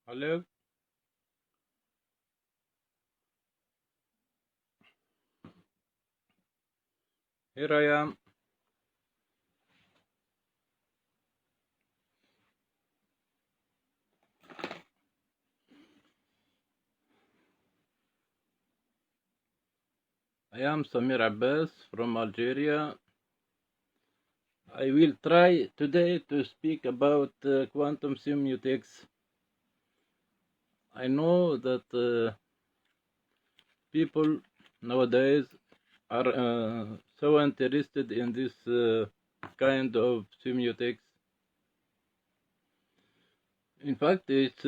Hello, here I am. I am Samir Abbes from Algeria. I will try today to speak about quantum semiotics. I know that people nowadays are so interested in this kind of semiotics. In fact, it's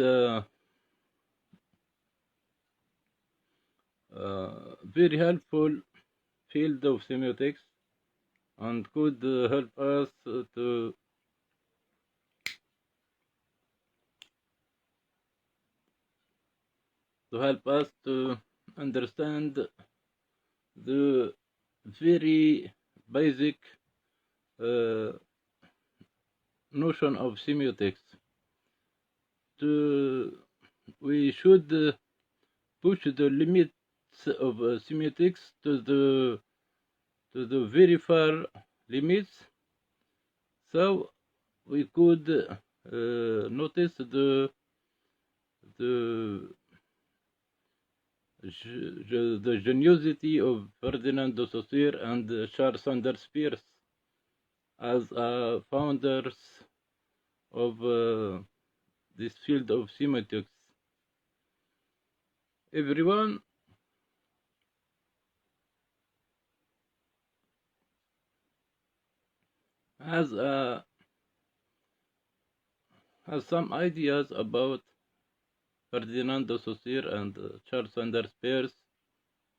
very helpful field of semiotics and could help us to understand the very basic notion of semiotics. We should push the limits of semiotics to the very far limits, so we could notice the geniusity of Ferdinand de Saussure and Charles Sanders Peirce as founders of this field of semiotics. Everyone has some ideas about Ferdinand de Saussure and Charles Sanders Peirce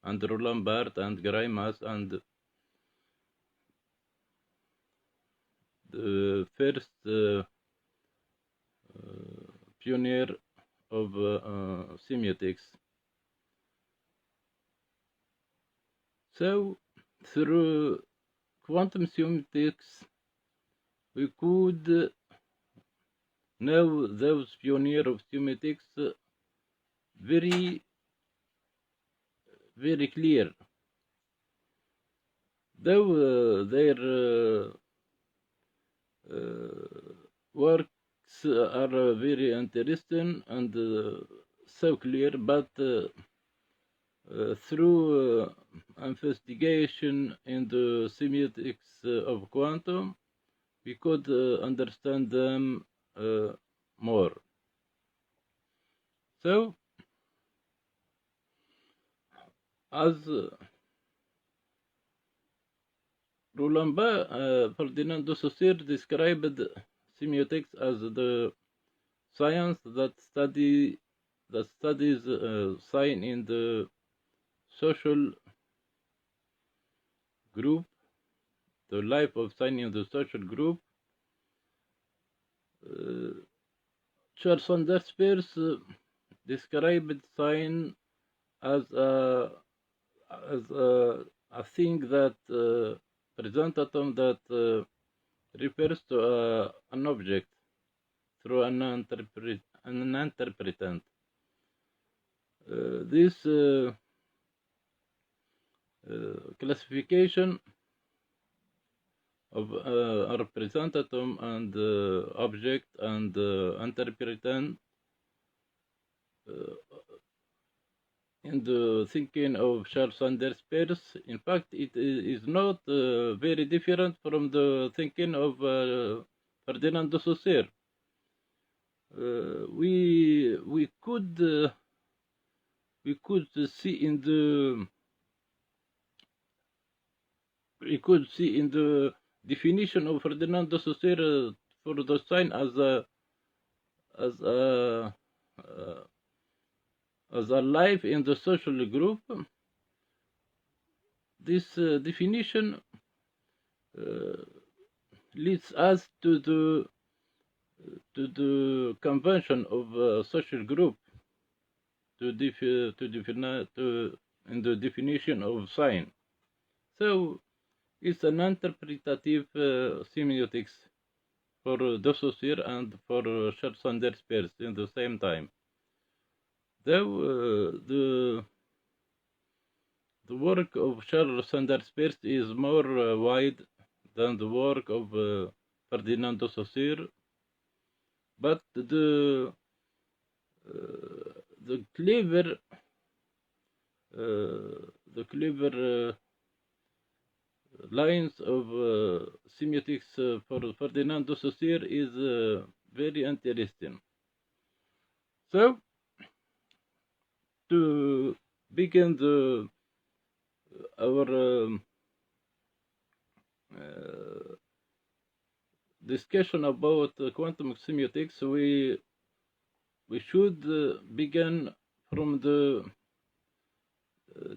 and Roland Barthes and Greimas and the first pioneer of semiotics. So through quantum semiotics we could know those pioneers of semiotics very clear. Though their works are very interesting and so clear, but through investigation in the semiotics of quantum, we could understand them more. So, as Roland Barthes, Ferdinand de Saussure described semiotics as the science that studies sign in the social group, the life of sign in the social group. Charles Sanders Peirce described sign as a thing that present atom that refers to an object through an interpretant. This classification of representatum and object and interpretant in the thinking of Charles Sanders Peirce, in fact, it is not very different from the thinking of Ferdinand de Saussure. We could see in the definition of Ferdinand de Saussure for the sign as a life in the social group. This definition leads us to the convention of social group in the definition of sign. So it's an interpretative semiotics for de Saussure and for Charles Sanders Peirce in the same time. Though the work of Charles Sanders Peirce is more wide than the work of Ferdinando Saussure, but the clever lines of semiotics for Ferdinando Saussure is very interesting. So, to begin our discussion about quantum semiotics, we should begin from the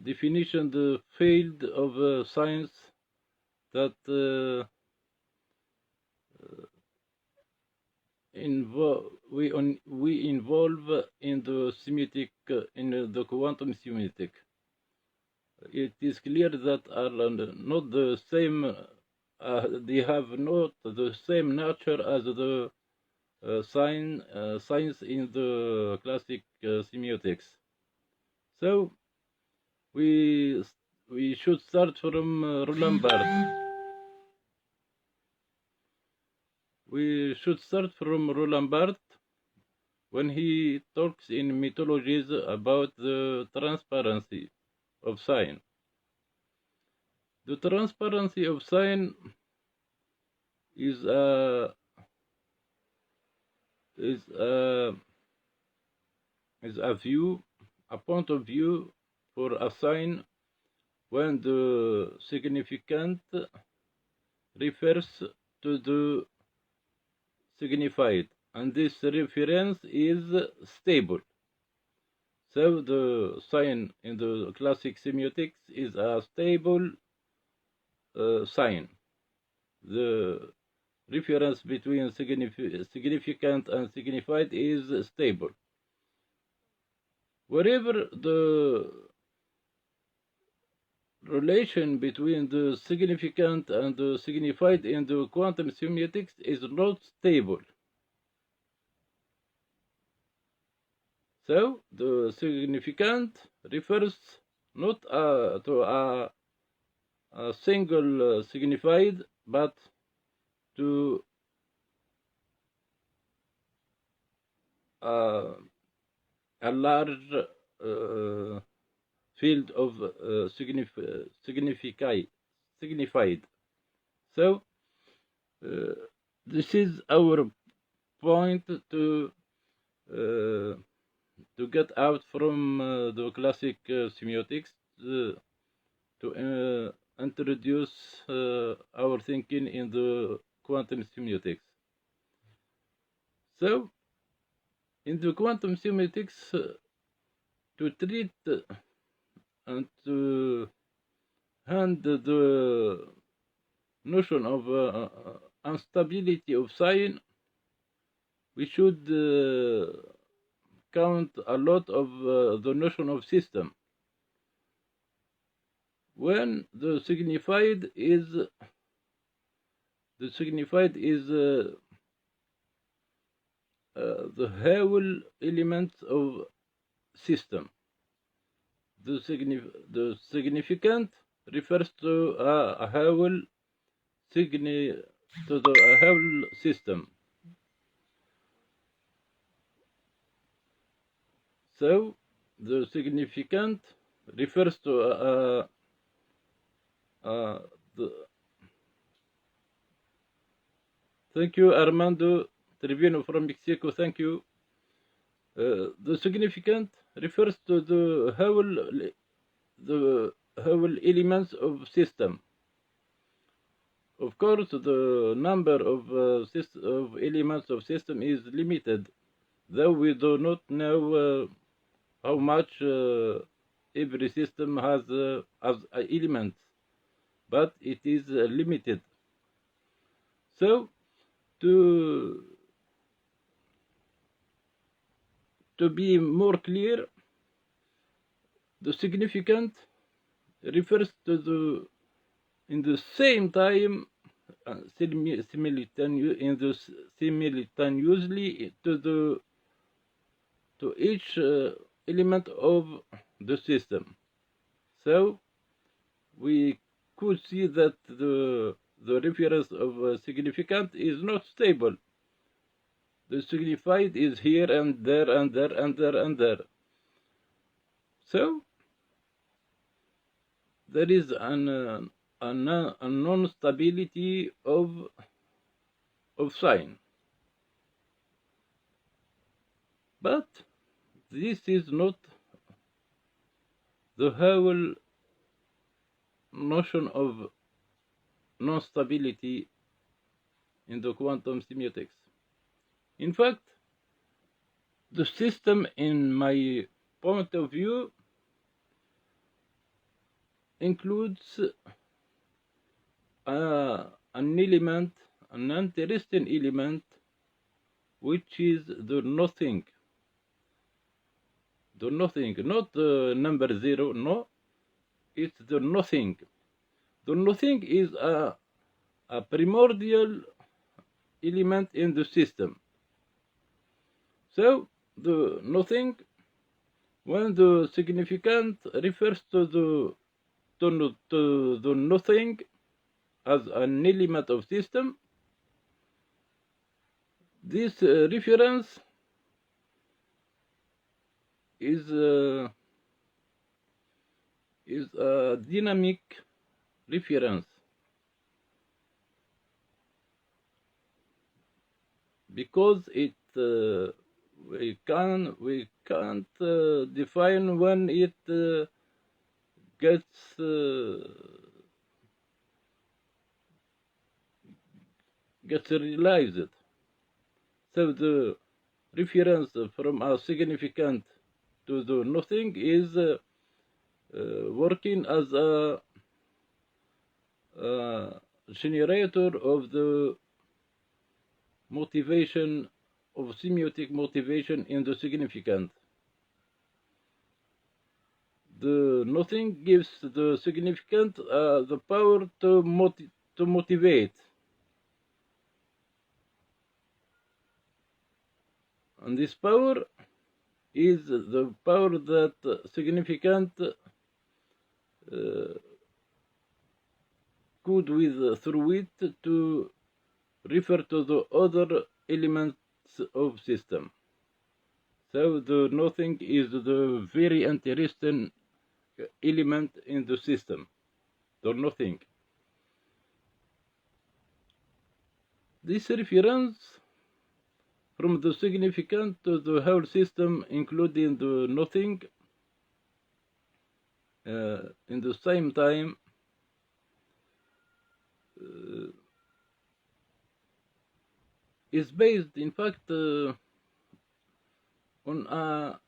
definition, the field of science that we involve in the semiotic, in the quantum semiotic. It is clear that are not the same. They have not the same nature as the science in the classic semiotics. So we should start from Roland Barthes. We should start from Roland Barthes when he talks in mythologies about the transparency of sign. The transparency of sign is a view, a point of view for a sign when the significant refers to the signified, and this reference is stable. So the sign in the classic semiotics is a stable sign. The reference between significant and signified is stable. Wherever the relation between the significant and the signified in the quantum semiotics is not stable. So the significant refers not to a single signified, but to a large field of signified. So this is our point to get out from the classic semiotics, to introduce our thinking in the quantum semiotics. So in the quantum semiotics, to treat and to handle the notion of instability of sign, we should count a lot of the notion of system. When the signified is the whole elements of system. The significant refers to a whole system. So the significant refers to thank you, Armando Trevino from Mexico. Thank you. The significant refers to the whole elements of system. Of course, the number of elements of system is limited, though we do not know how much every system has as elements, but it is limited. So to be more clear, the significant refers to the in the same time simultaneously to each element of the system. So we could see that the reference of significant is not stable. The signified is here and there and there and there and there. So there is a non-stability of sign. But this is not the whole notion of non-stability in the quantum semiotics. In fact, the system, in my point of view, includes an element, an interesting element, which is the nothing. The nothing, not the number zero, no, it's the nothing. The nothing is a primordial element in the system. So the nothing, when the significant refers to the nothing as an element of system, this reference is a dynamic reference, because it we can't define when it gets realized. So the reference from a significant to the nothing is working as a generator of the motivation, of semiotic motivation in the significant. The nothing gives the significant the power to motivate. And this power is the power that significant could through it to refer to the other elements of system. So the nothing is the very interesting element in the system, the nothing. This reference from the significant to the whole system, including the nothing, in the same time, is based, in fact, on a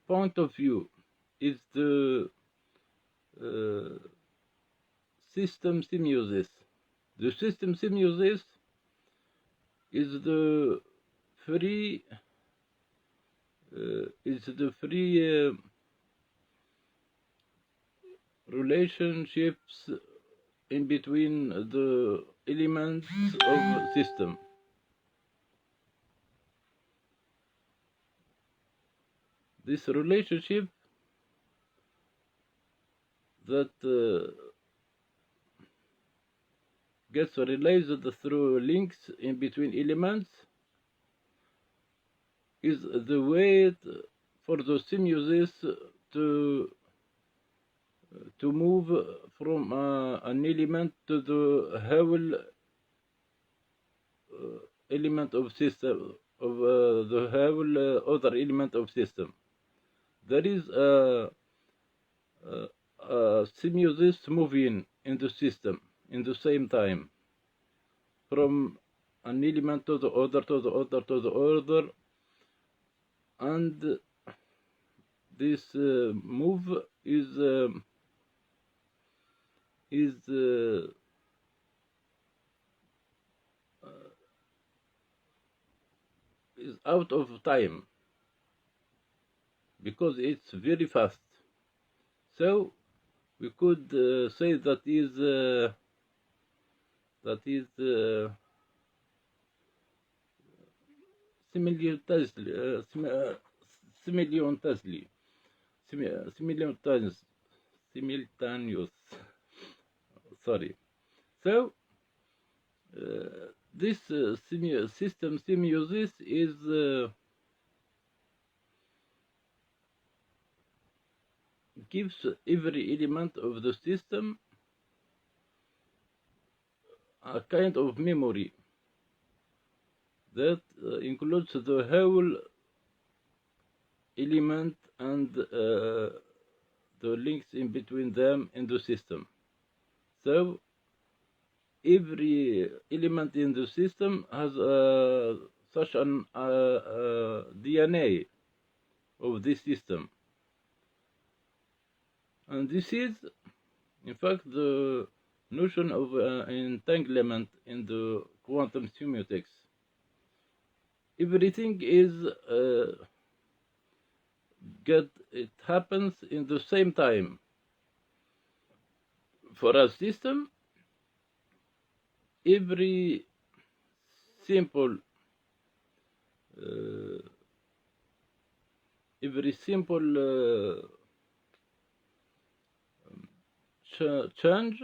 point of view. Is the system semiosis. The system semiosis is the free relationships in between the elements of system. This relationship that gets realized through links in between elements is the way for the semiosis to move from an element to the whole element of system, of the whole other element of system. There is a semiosis moving in the system in the same time, from an element to the other, to the other, to the other, and this move is out of time, because it's very fast. So we could say that is simultaneously, simultaneous, simultaneous. Sorry. So this system semiosis is gives every element of the system a kind of memory that includes the whole element and the links in between them in the system. So every element in the system has such an DNA of this system, and this is in fact the notion of entanglement in the quantum semiotics. Everything is it happens in the same time. For a system, every simple change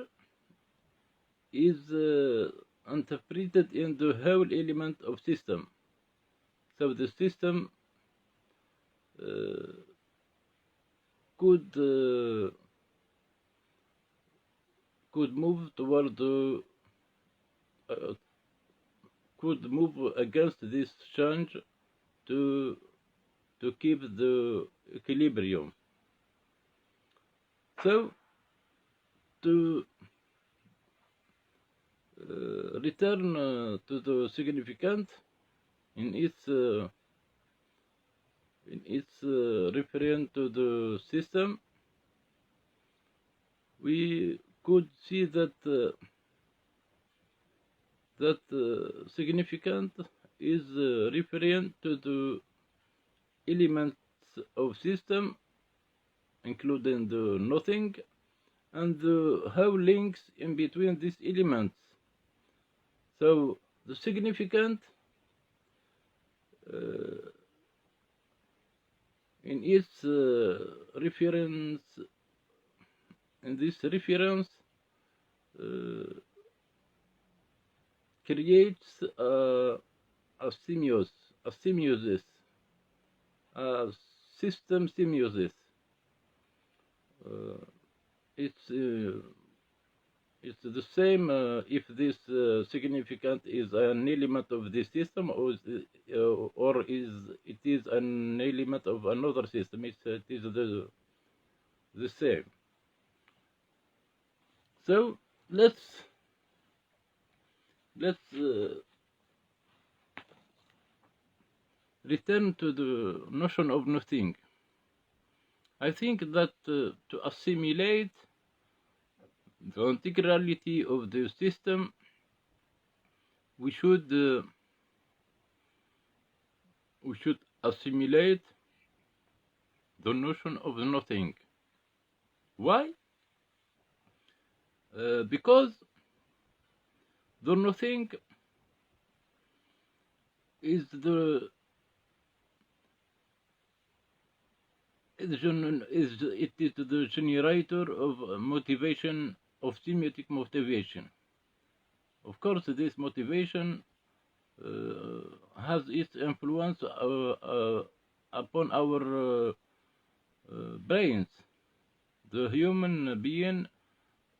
is interpreted in the whole element of system. So the system could move toward could move against this change to keep the equilibrium. So to return to the significant in its reference to the system, we could see that significant is referring to the elements of system, including the nothing, and the how links in between these elements. So the significant in its reference, in this reference, creates a semiosis, a system semiosis. It's the same if this significant is an element of this system, or it is an element of another system. It is the same. So let's return to the notion of nothing. I think that to assimilate the integrality of the system, we should assimilate the notion of nothing. Why? Because the nothing is the generator of motivation, of semiotic motivation. Of course, this motivation has its influence upon our brains. The human being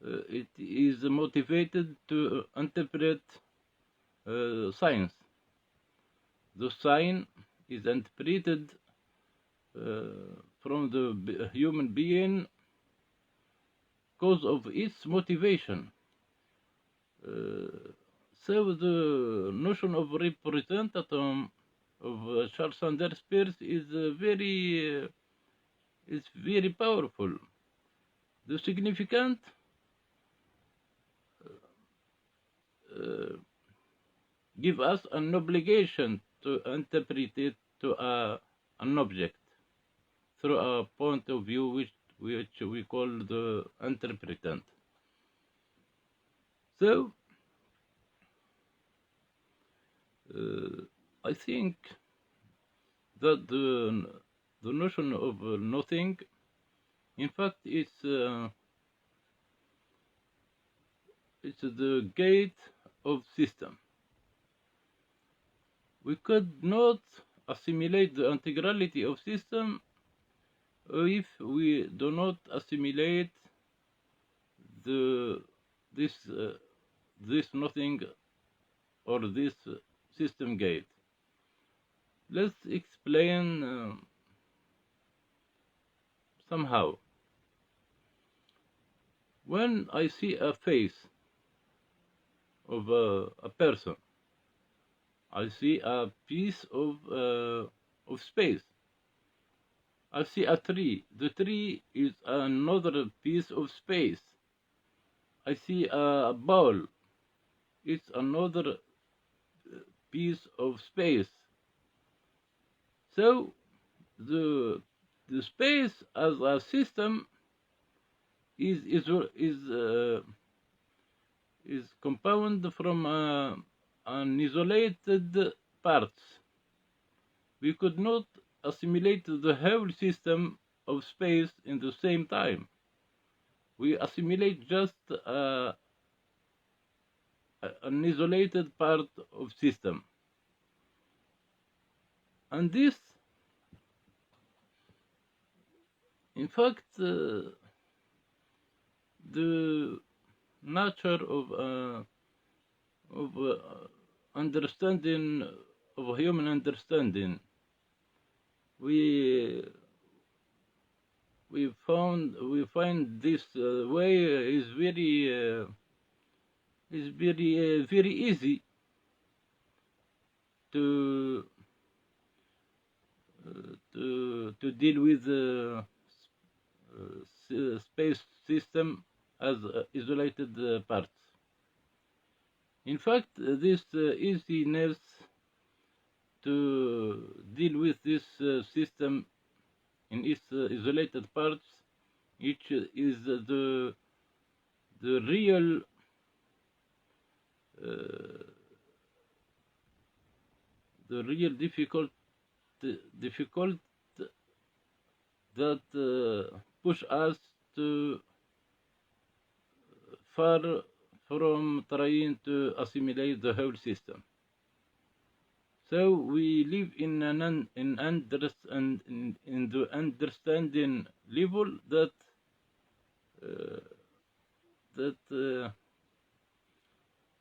it is motivated to interpret science. The sign is interpreted from the human being because of its motivation. So the notion of representatum of Charles Sanders Peirce is very powerful. The significant give us an obligation to interpret it to an object through a point of view which we call the interpretant. So I think that the the notion of nothing. In fact, it's the gate of system. We could not assimilate the integrality of system if we do not assimilate this nothing or this system gate. Let's explain somehow. When I see a face of a person, I see a piece of space. I see a tree. The tree is another piece of space. I see a ball. It's another piece of space. So the space as a system is compounded from an isolated parts. We could not assimilate the whole system of space in the same time. We assimilate just an isolated part of system. And this, in fact, the nature of understanding, of human understanding, we find this way is very easy to deal with space system as isolated parts. In fact, this easiness to deal with this system in its isolated parts, which is the real difficult that push us to far from trying to assimilate the whole system. So we live in the understanding level that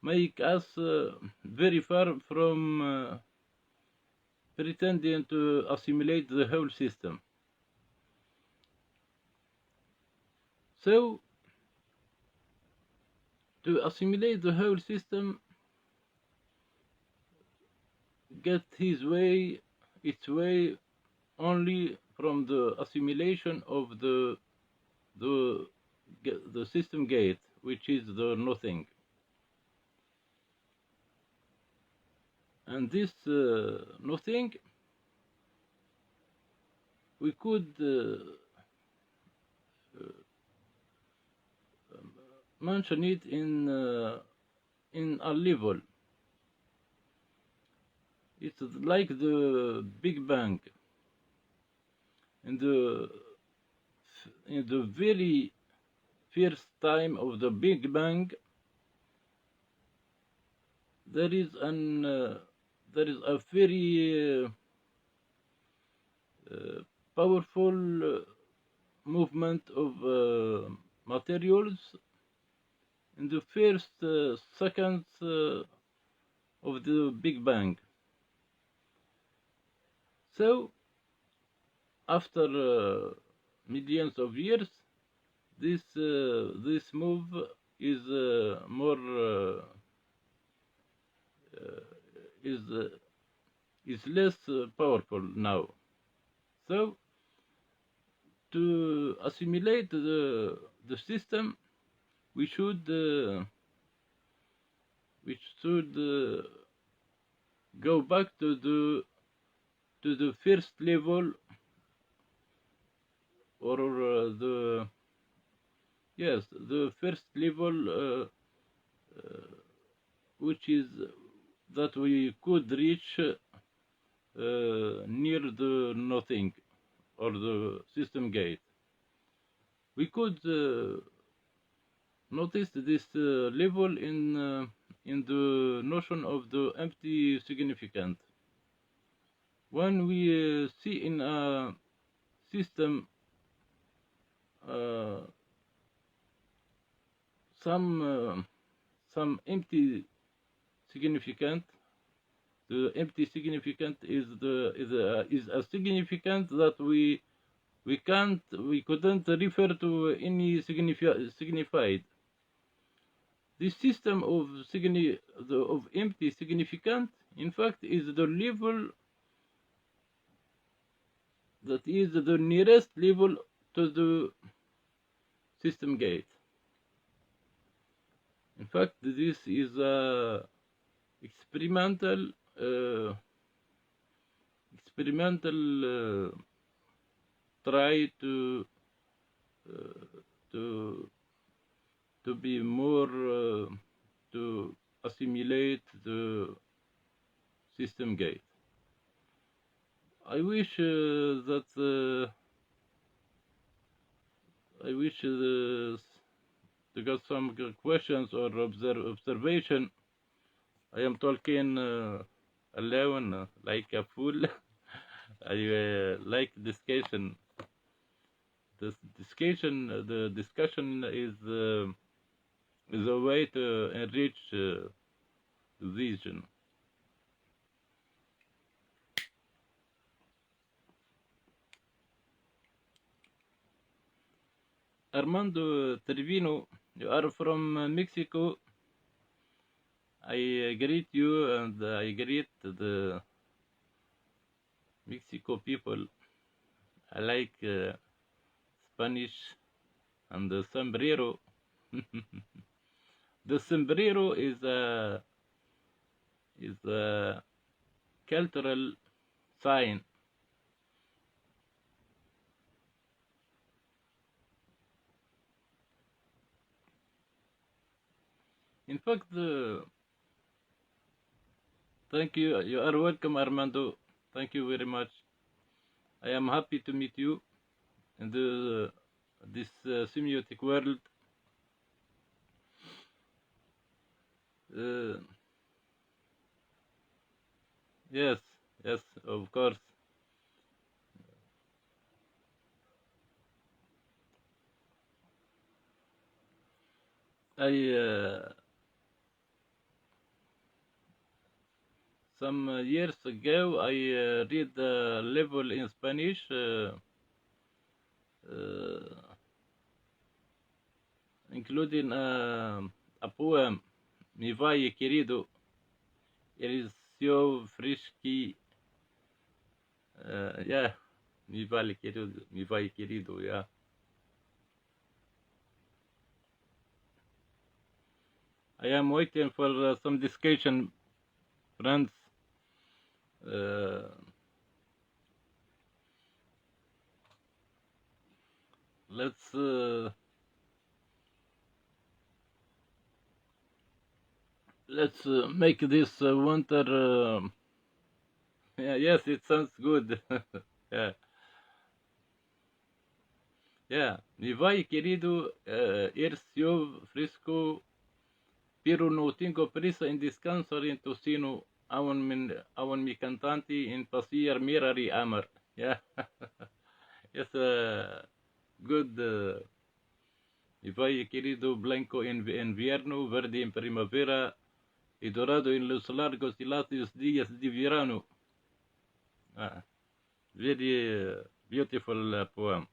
make us very far from pretending to assimilate the whole system. So to assimilate the whole system, get its way only from the assimilation of the system gate, which is the nothing. And this nothing, we could mention it in a level. It's like the Big Bang. In the very first time of the Big Bang, there is a very powerful movement of materials in the first seconds of the Big Bang. So after millions of years, this move is more is less powerful now. So to assimilate the system, we should go back to the first level, or the first level, which is that we could reach near the nothing, or the system gate. We could notice this level in the notion of the empty significant. When we see in a system some empty significant, the empty significant is a significant that we couldn't refer to any signified. This system of empty significant, in fact, is the level that is the nearest level to the system gate. In fact, this is a experimental try to be more to assimilate the system gate. I wish to get some questions or observation. I am talking alone like a fool. I like discussion. The discussion is a way to enrich the vision. Armando Trevino, you are from Mexico. I greet you and I greet the Mexico people. I like Spanish and the sombrero. The sombrero is a cultural sign. In fact, thank you. You are welcome, Armando. Thank you very much. I am happy to meet you in this semiotic world. Yes, of course. Some years ago, I read a level in Spanish, including a poem, Mi Valle Querido, Elisio Frischi, yeah, Mi Valle Querido, yeah. I am waiting for some discussion, friends. Let's make this winter. Yeah, yes, it sounds good. Yeah. Yeah, mi vai querido, Ercio Frisco, pero no tengo prisa en descansar en Tocino, aún mi cantante en pasear mirar y amar. Yeah, yes, good. Mi vai querido, blanco en invierno, verde en primavera y dorado en los largos y látidos días de verano. Very beautiful poem.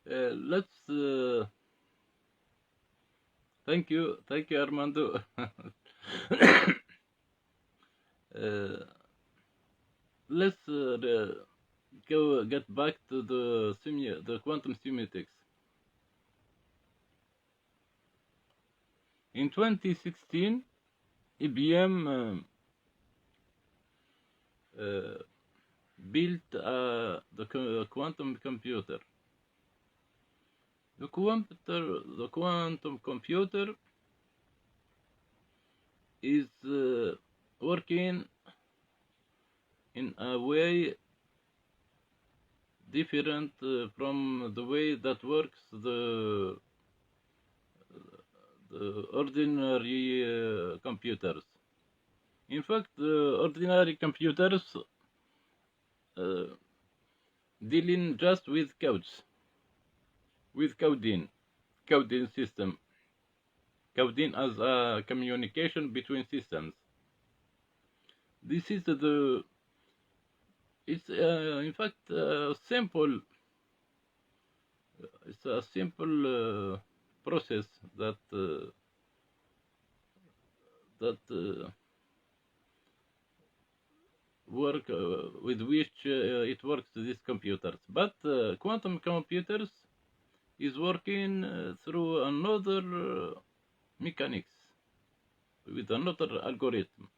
Let's thank you, Armando. Let's get back to the quantum semiotics. In 2016, IBM built the quantum computer. The quantum computer is working in a way different from the way that works the ordinary computers. In fact, ordinary computers uh, dealing just with codes, with coding system, coding as a communication between systems. This is it's in fact simple. It's a simple process that work with which it works these computers. But quantum computers is working through another mechanics, with another algorithm.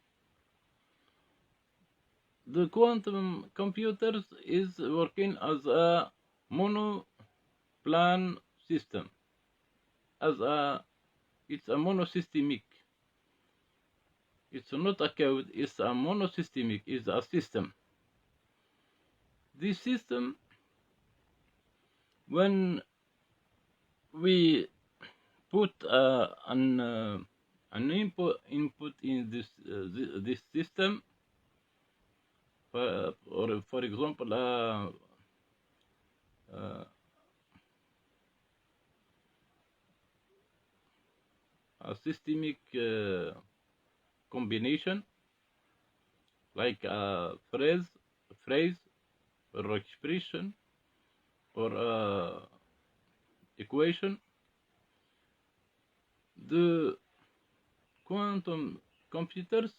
The quantum computers is working as a monoplan system, it's a monosystemic. It's not a code, it's a monosystemic, it's a system. This system, when we put an input in this system, or for example a systemic combination, like a phrase or expression or equation, the quantum computers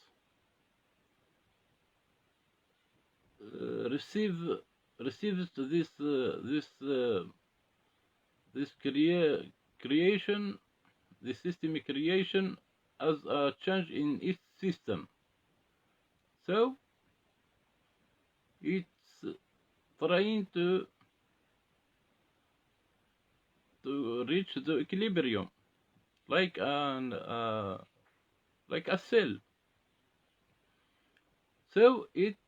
receives this creation, this systemic creation, as a change in its system. So it's trying to reach the equilibrium, like a cell. So it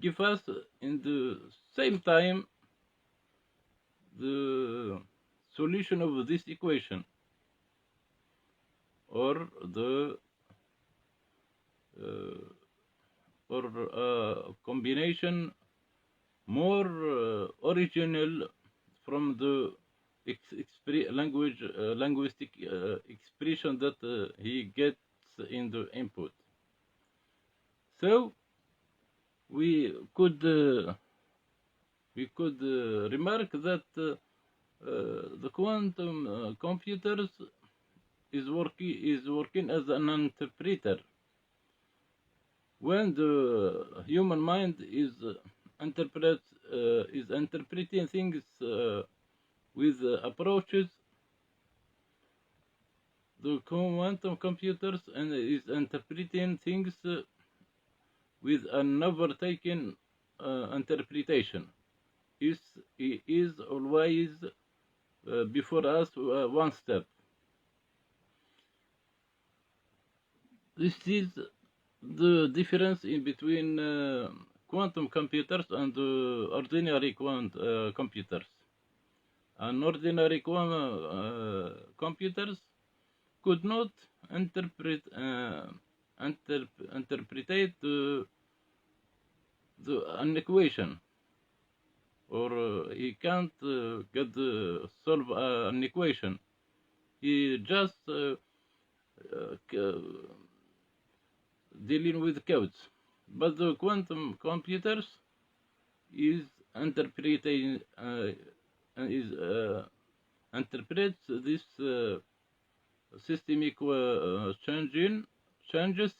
gives us in the same time the solution of this equation, or the combination more original from the linguistic expression that he gets in the input. So we could remark that the quantum computers is working as an interpreter. When the human mind is interpreting things with approaches, the quantum computers is interpreting things with an overtaken interpretation. It is always before us one step. This is the difference in between quantum computers and ordinary computers. An ordinary computers could not interpret an equation, or he can't solve an equation. He just dealing with codes. But the quantum computers is interpreting interprets this systemic changes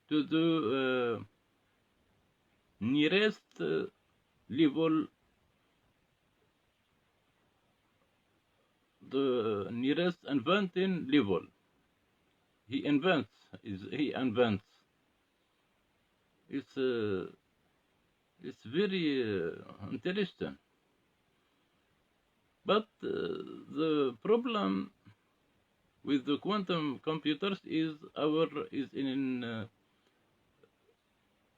to the nearest level, the nearest inventing level. He invents. It's very interesting. But the problem with the quantum computers is in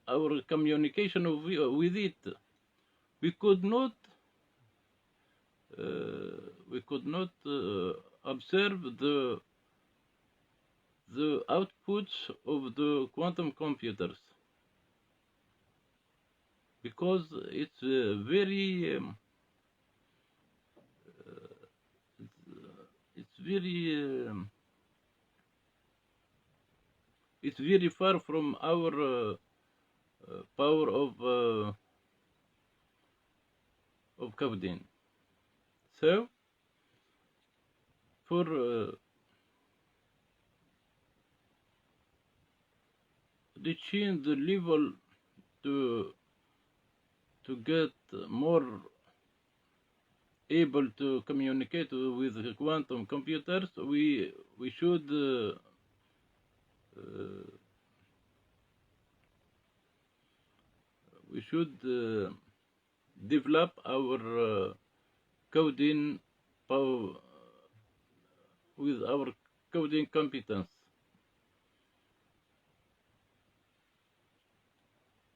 our communication with it. We could not observe the outputs of the quantum computers because it's very it's very it's very far from our power of coding. So for reaching the level to get more able to communicate with quantum computers, we should develop our coding power with our coding competence.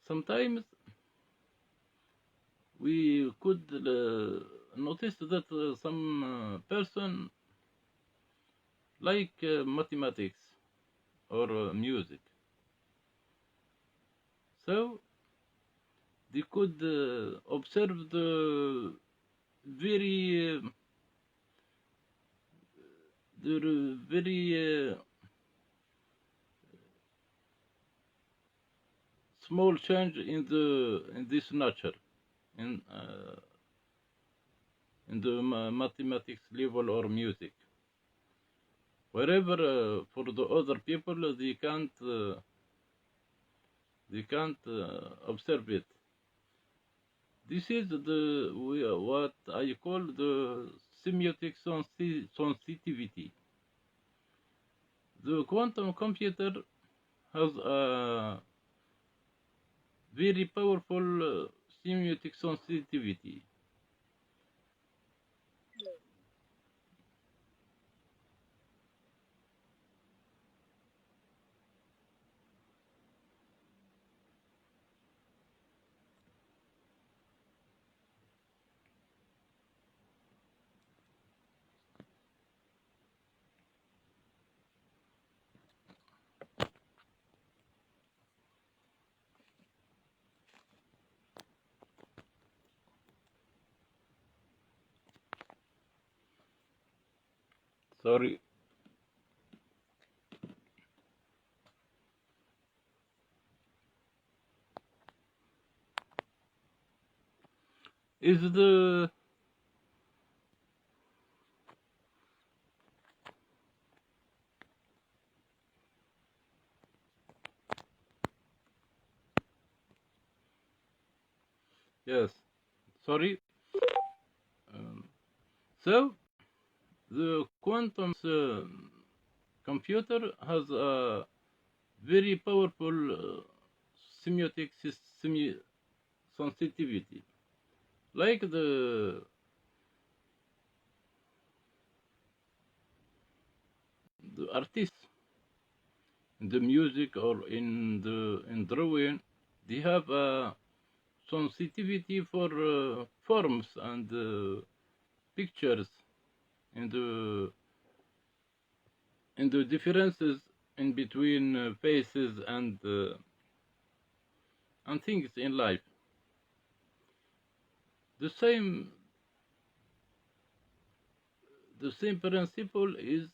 Sometimes we could notice that some person like mathematics or music, so they could observe the very small change in this nature in the mathematics level or music, wherever for the other people they can't observe it. This is what I call the semiotic sensitivity. The quantum computer has a very powerful semiotic sensitivity. Sorry. Is the yes, sorry. So the quantum computer has a very powerful semiotic sensitivity, like the artists in the music or in drawing. They have a sensitivity for forms and pictures and the differences in between faces and things in life. The same principle is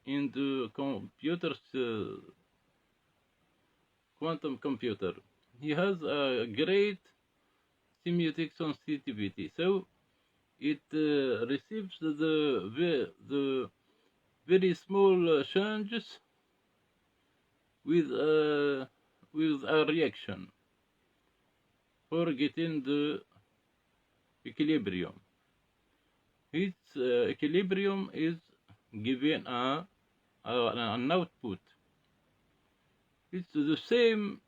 in the computer's quantum computer. He has a great semiotic sensitivity, so it receives the very small changes with a reaction for getting the equilibrium. Its equilibrium is given an output. It's the same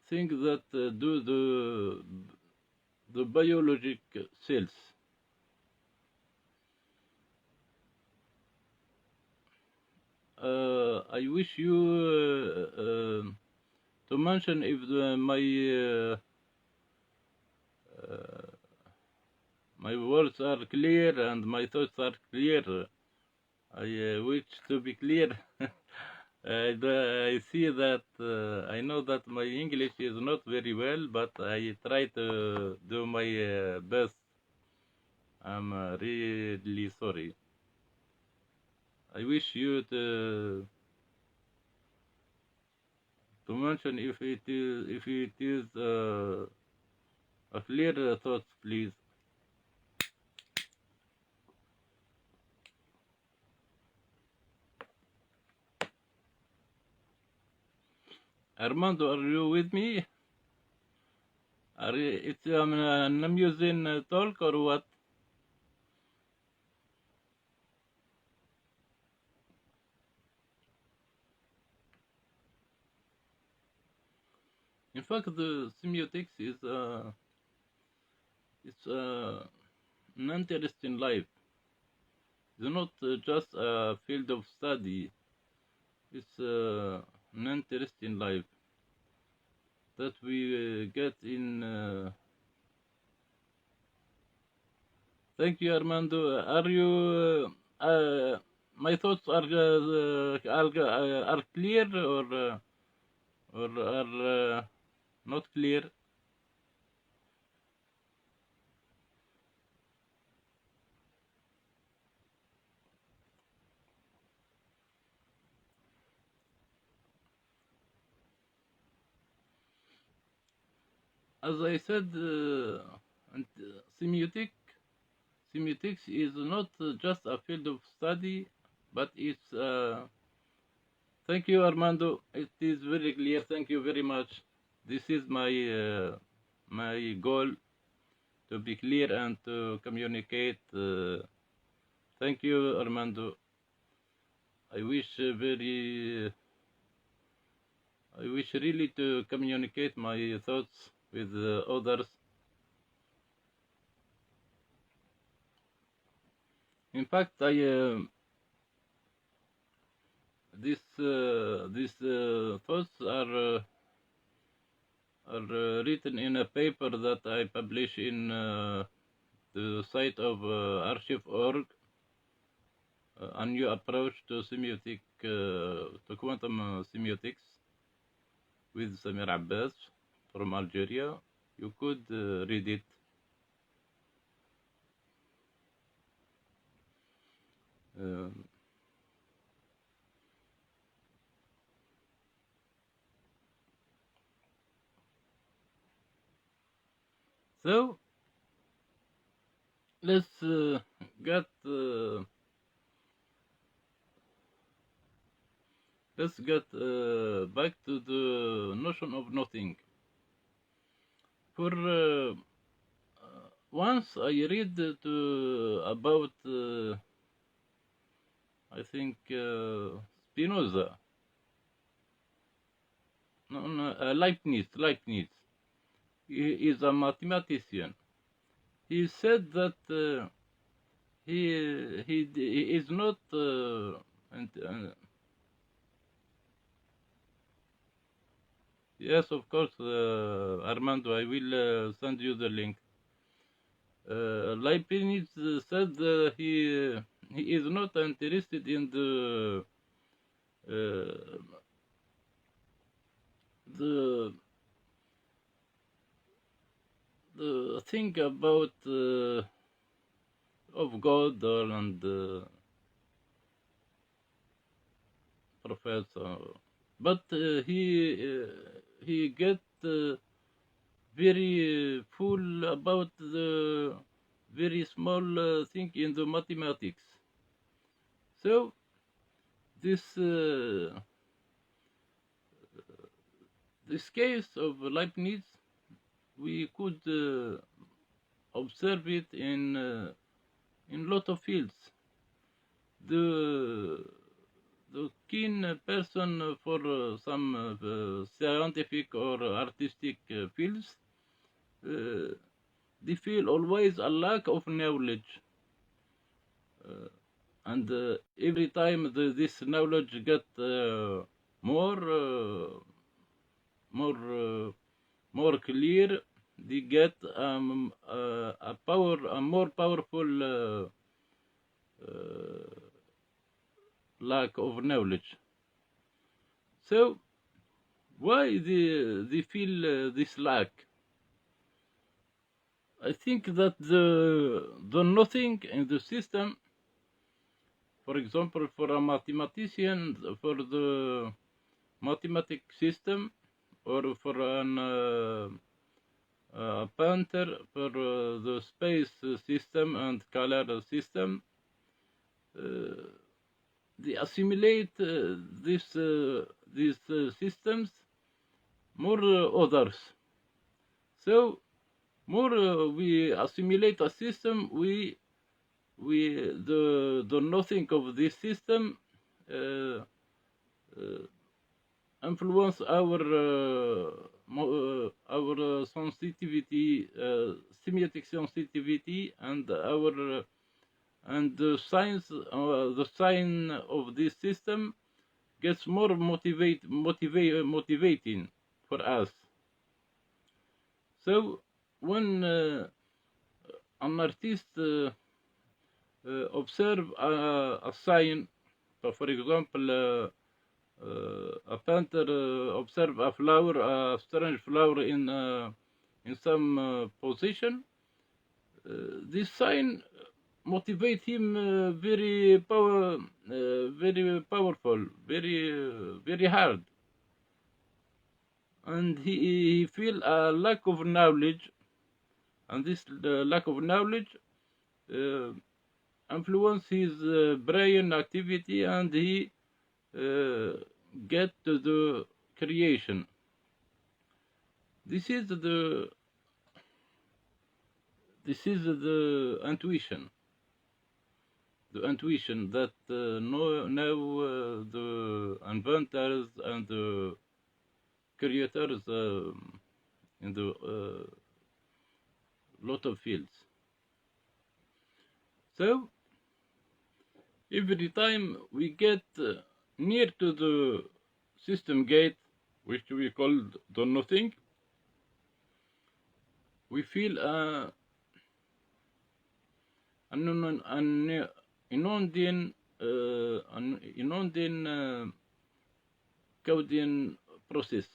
thing that do the biologic cells. I wish you to mention if my words are clear and my thoughts are clear. I wish to be clear. I see that I know that my English is not very well, but I try to do my best. I'm really sorry. I wish you to mention if it is a clear thought, please. Armando, are you with me? It's an amusing talk or what? In fact, the semiotics is it's an interesting life. It's not just a field of study. It's an interesting life that we get in. Thank you, Armando. Are you? My thoughts are clear or are not clear. As I said, semiotic semiotics is not just a field of study, but it's. Thank you, Armando. It is very clear. Thank you very much. This is my goal, to be clear and to communicate. Thank you, Armando. I wish I wish really to communicate my thoughts with others. In fact, these thoughts are written in a paper that I publish in the site of archive.org, a new approach to semiotic, to quantum semiotics, with Samir Abbes from Algeria. You could read it. So let's get back to the notion of nothing. For once I read about I think Spinoza, Leibniz. He is a mathematician. He said that he is not yes, of course, Armando, I will send you the link. Leibniz said he is not interested in the thing about of God and professor, but he get very full about the very small thing in the mathematics. So this case of Leibniz, we could observe it in lot of fields. The keen person for some scientific or artistic fields they feel always a lack of knowledge, and every time this knowledge get more more more clear, they get a more powerful uh, lack of knowledge. So why they feel this lack? I think that the nothing in the system, for example, for a mathematician, for the mathematic system, or for an painter, for the space system and color system, they assimilate these systems more others. So more we assimilate a system, we the nothing of this system uh, influence our sensitivity, semiotic sensitivity, and our and the science, the sign of this system gets more motivating for us. So when an artist observe a sign, so for example, a painter observe a flower, a strange flower in some position, this sign motivate him very powerful, very hard, and he feel a lack of knowledge, and this lack of knowledge uh, influence his brain activity, and he get to the creation. This is the intuition. The intuition that now the inventors and the creators in the lot of fields. So every time we get near to the system gate, which we call the nothing, we feel an inonding coding process.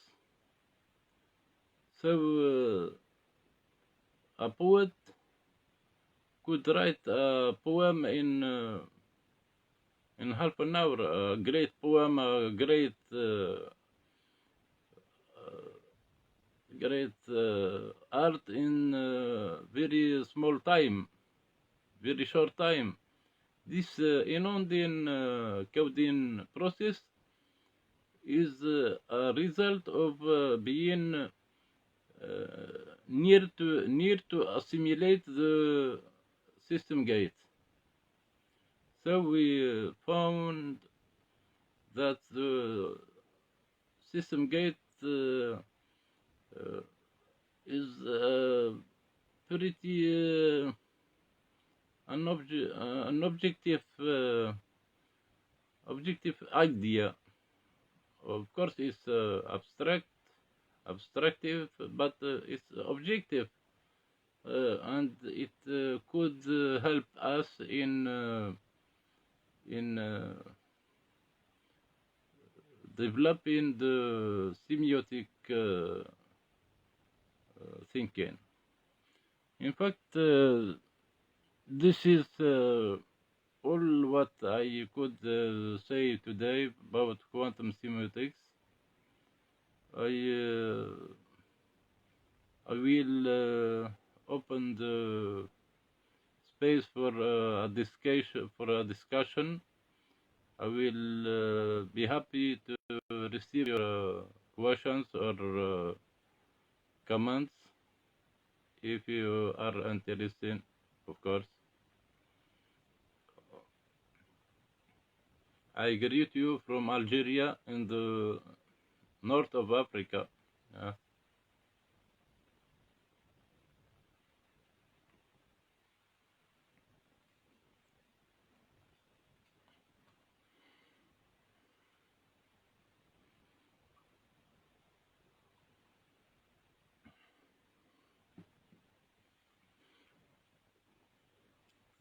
So a poet could write a poem in half an hour, a great poem, a great art in very small time, very short time. This inonding coding process is a result of being near to assimilate the system gate. So we found that the system gate is pretty an objective idea. Of course, it's abstractive, but it's objective, and it could help us in developing the semiotic thinking. In fact, this is all what I could say today about quantum semiotics. I will open the space for a discussion. I will be happy to receive your questions or comments if you are interested, of course. I greet you from Algeria in the north of Africa.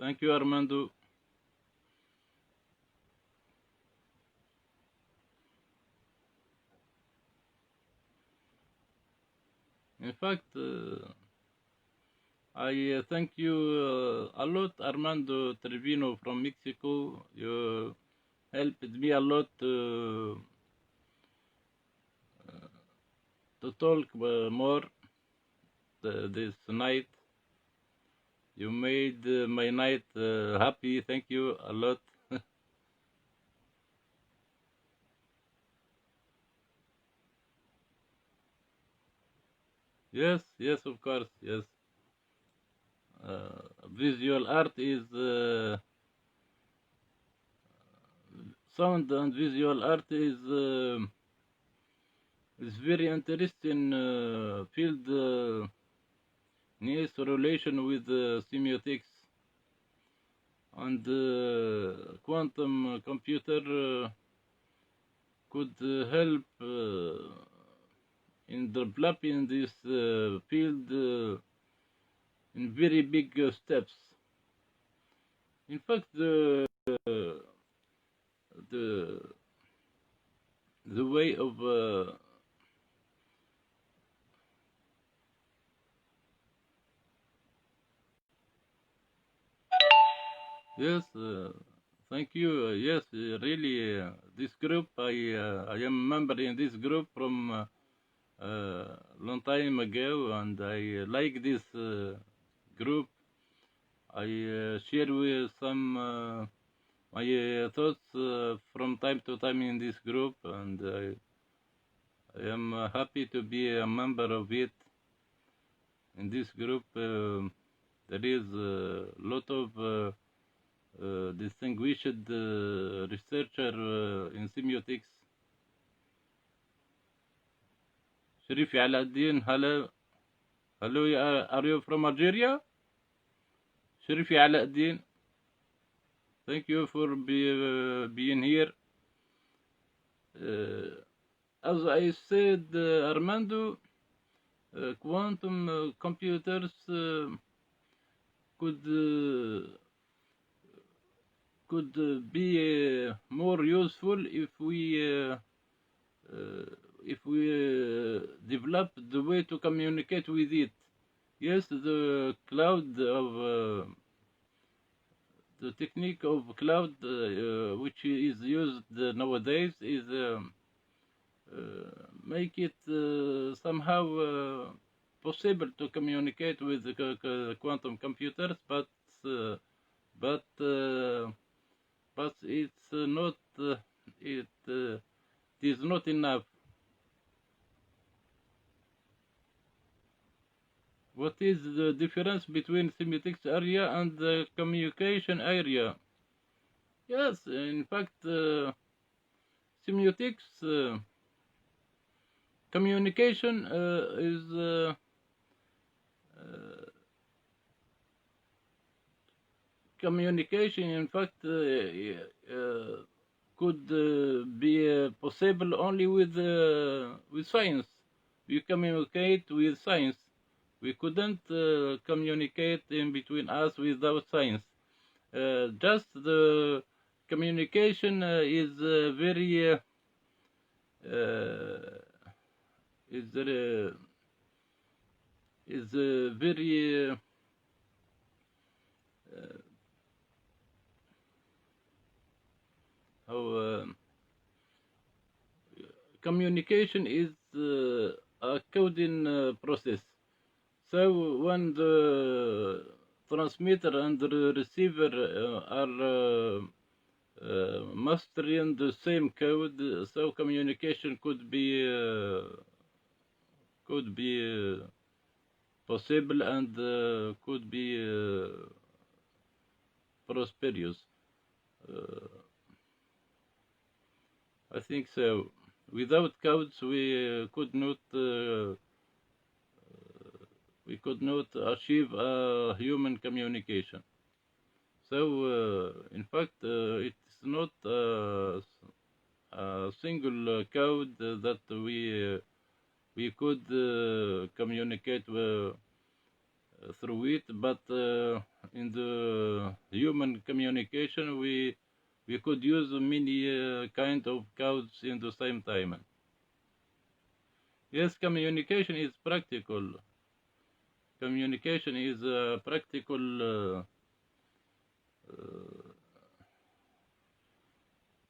Thank you, Armando. In fact, I thank you a lot, Armando Trevino from Mexico. You helped me a lot to talk more this night. You made my night happy. Thank you a lot. Yes, yes, of course, yes. Visual art is sound and visual art is very interesting field in its relation with semiotics and quantum computer could help in developing this field in very big steps. In fact, the the way of yes, thank you. Yes, really, this group, I am a member in this group from long time ago, and I like this group. I share with some my thoughts from time to time in this group, and I am happy to be a member of it. In this group, there is a lot of distinguished researcher in semiotics. Sharifi Aladdin, hello. Hello, are you from Algeria? Sharifi Aladdin, thank you for being here. As I said, Armando, quantum computers could be more useful if we develop the way to communicate with it. Yes, the cloud of the technique of cloud, which is used nowadays, is make it somehow possible to communicate with quantum computers, but it's not it is not enough. What is the difference between semiotics area and the communication area? Yes, in fact, semiotics communication is communication. In fact, could be possible only with science. We communicate with science. We couldn't communicate in between us without science. Just the communication is very very how communication is a coding process. So when the transmitter and the receiver are mastering the same code, so communication could be possible and could be prosperous. I think so. Without codes, we could not achieve human communication. So, in fact, it's not a single code that we could communicate through it, but in the human communication, we could use many kind of codes in the same time. Yes, communication is practical. Communication is a practical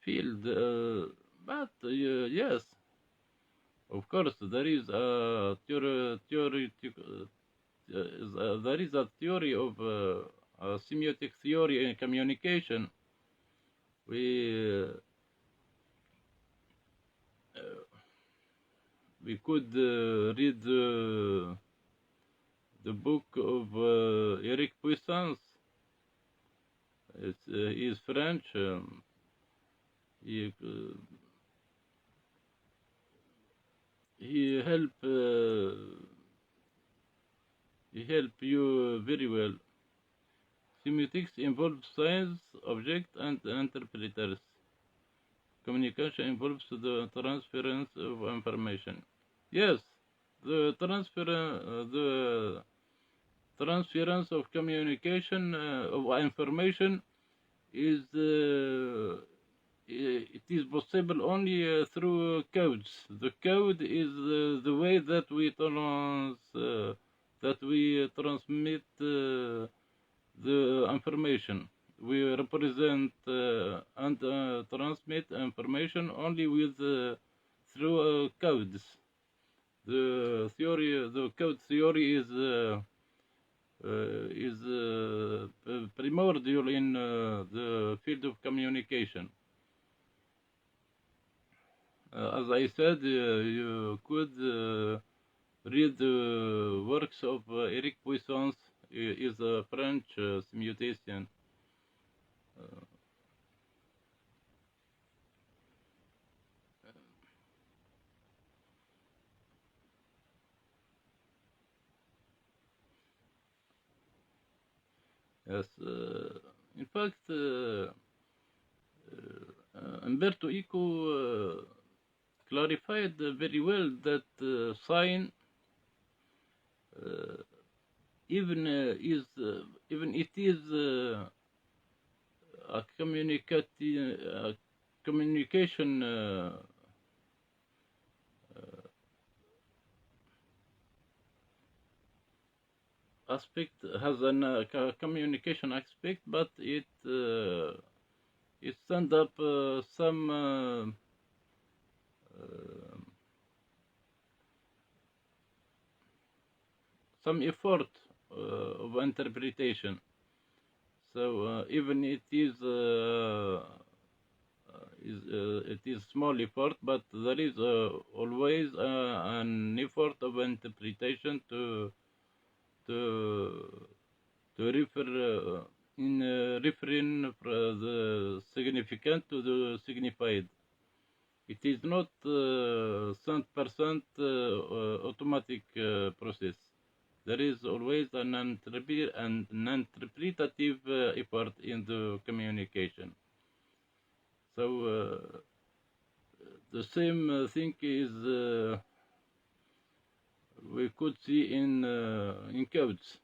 field, but yes, of course, there is a there is a theory of a semiotic theory in communication. We we could read the book of Eric Puissance. He is French. He he help he help you very well. Semiotics involves science, object, and interpreters. Communication involves the transference of information. Yes, the transference of communication of information is it is possible only through codes. The code is the way that we transmit the information. We represent and transmit information only with through codes. The code theory is primordial in the field of communication. As I said, you could read the works of Eric Puissance. He is a French semiotician. Yes, in fact, Umberto Eco clarified very well that sign even it is a communication aspect, has a communication aspect, but it sends up some effort of interpretation. So even it is small effort, but there is always an effort of interpretation to refer in referring the significant to the signified. It is not 100% automatic process. There is always an interpretative effort in the communication. So the same thing is we could see in codes,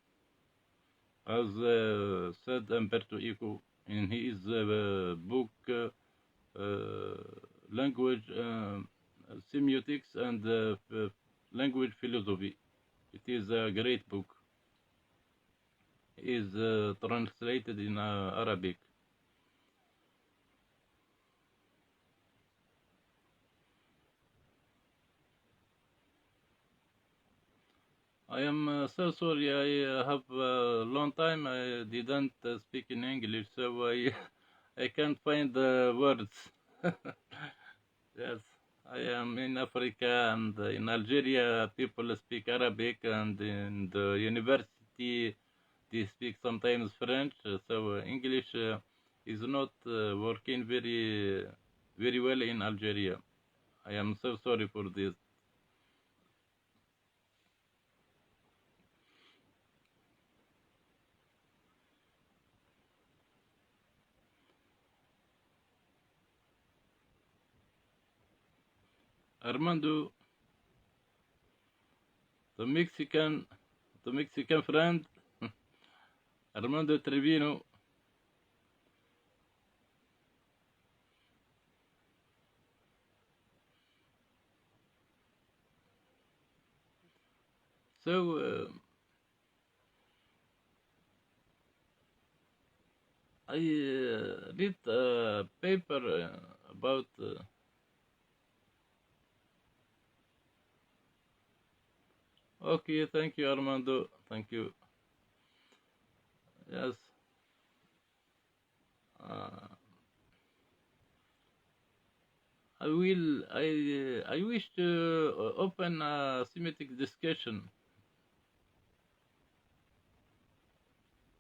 as said Umberto Eco in his book Language Semiotics and Language Philosophy. It is a great book. It is translated in Arabic. I am so sorry. I have a long time I didn't speak in English, so I can't find the words. Yes, I am in Africa, and in Algeria people speak Arabic, and in the university they speak sometimes French. So English is not working very well in Algeria. I am so sorry for this. Armando, the Mexican friend, Armando Trevino. So I read a paper about okay, thank you, Armando. Thank you. Yes. Uh, I wish to open a semiotic discussion.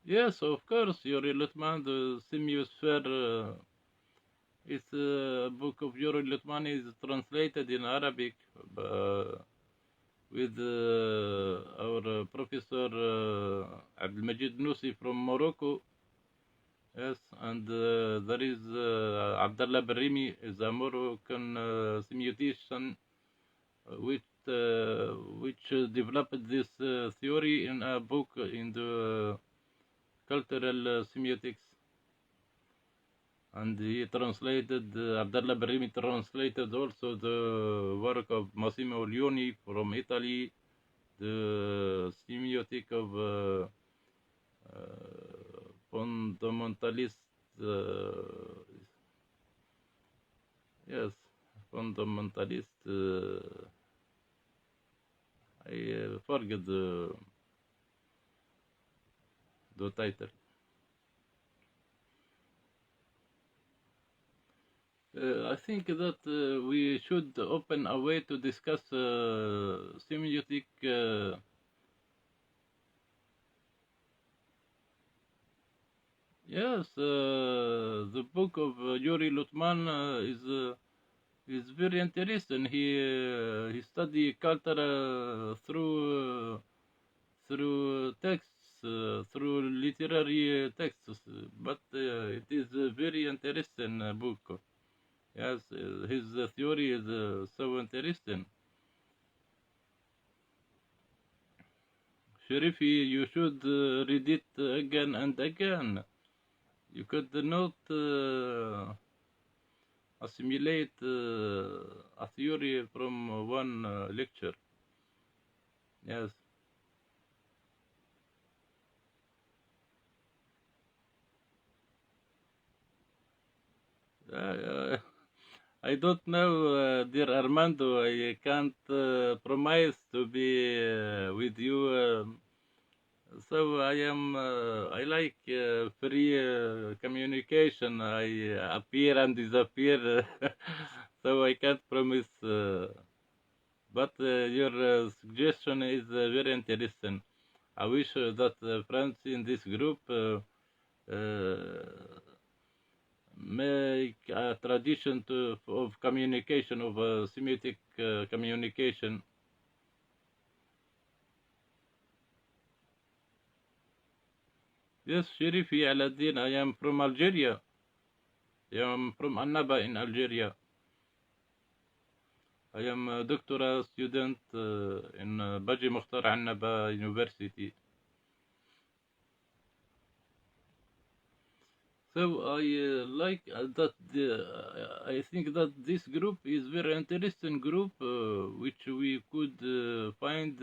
Yes, of course, Yuri Lutman, the Semiosphere. It's a book of Yuri Lutman is translated in Arabic with our professor Abdelmajid Noussi from Morocco. Yes, and there is Abdallah Barimi is a Moroccan semiotician which developed this theory in a book in the cultural semiotics, and he translated Abdallah Barimi translated also the work of Massimo Leoni from Italy, the semiotic of fundamentalist yes fundamentalist I forget the title. I think that we should open a way to discuss semiotic. Yes, the book of Yuri Lutman is very interesting. He study culture through texts, through literary texts, but it is a very interesting book. Yes, his theory is so interesting. Sharifi, you should read it again and again. You could not assimilate a theory from one lecture. Yes. I don't know, dear Armando. I can't promise to be with you. So I am. I like free communication. I appear and disappear, so I can't promise. But your suggestion is very interesting. I wish that friends in this group make a tradition of communication, of semiotic communication. Yes, Sherifi Aladdin, I am from Algeria. I am from Annaba in Algeria. I am a doctoral student in Baji Mukhtar Annaba University. So I like that. I think that this group is very interesting group, which we could find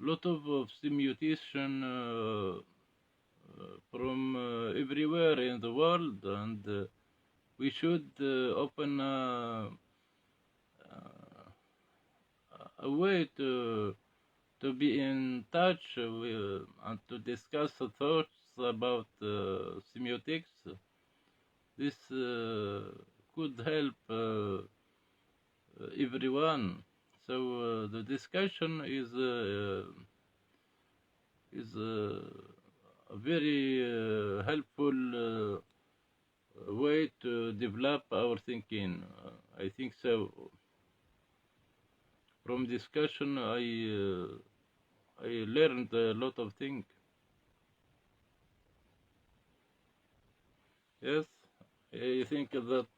lot of semiotician from everywhere in the world, and we should open a way to be in touch with, and to discuss thoughts about semiotics. This could help everyone. So the discussion is a very helpful way to develop our thinking. I think so. From discussion, I learned a lot of things. Yes, I think that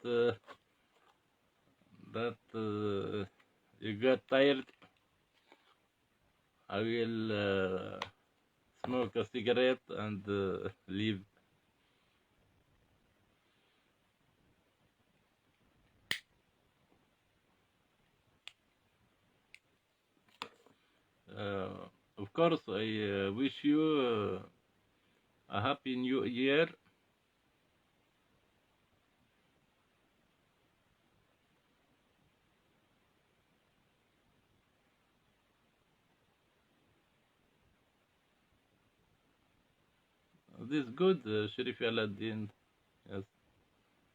you got tired. I will smoke a cigarette and leave. Of course, I wish you a happy new year. This is good, Sharif Aladdin. Yes.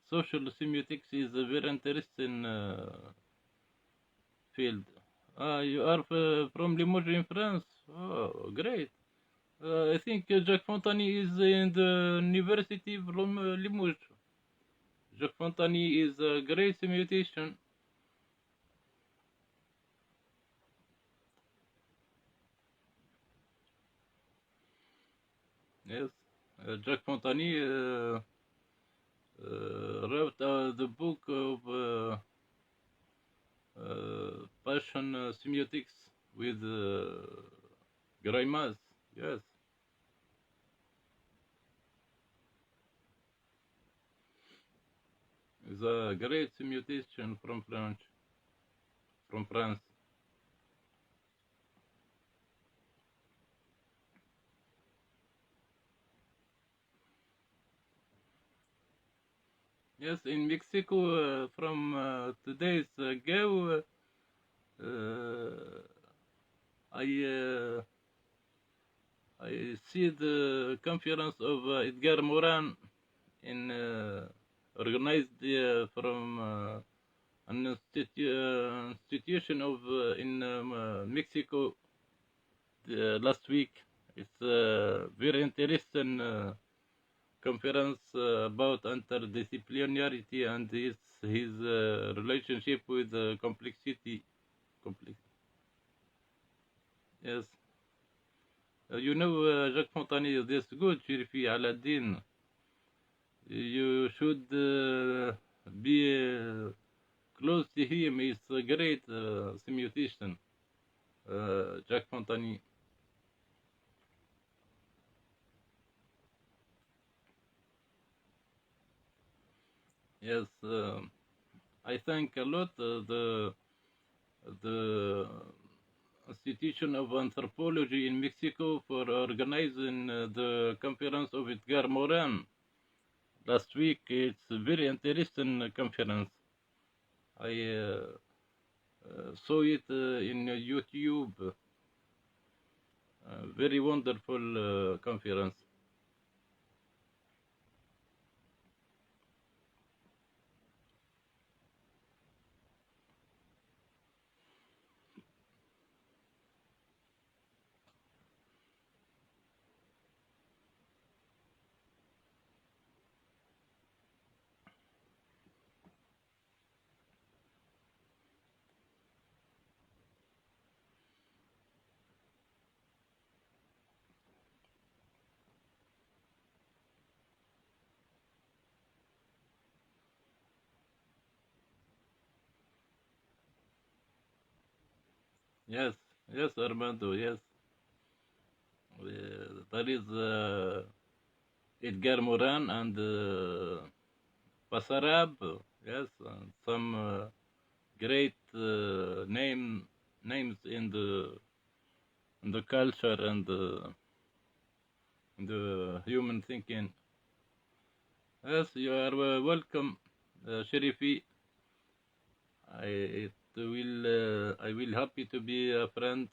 Social semiotics is a very interesting field. Ah, you are from Limoges in France. Oh, great. I think Jacques Fontany is in the university from Limoges. Jacques Fontany is a great semiotician. Yes, Jacques Fontany wrote the book of passion semiotics with Greimas. Yes, he's a great semiotician from France. Yes, in Mexico, from 2 days ago, I I see the conference of Edgar Morin in organized from an institution of in Mexico last week. It's a very interesting conference about interdisciplinarity and his relationship with complexity. Complex. Yes. You know, Jacques Fontany, this good, Shirifi Aladdin. You should be close to him. He's a great semiotician, Jacques Fontany. Yes, I thank a lot the Institution of Anthropology in Mexico for organizing the conference of Edgar Morin last week. It's a very interesting conference. I saw it in YouTube. Very wonderful conference. Yes, yes, Armando, yes. There is Edgar Morin and Pasarab, yes, and some great names in the culture and the human thinking. Yes, you are welcome, Sherifi. I will happy to be a friend.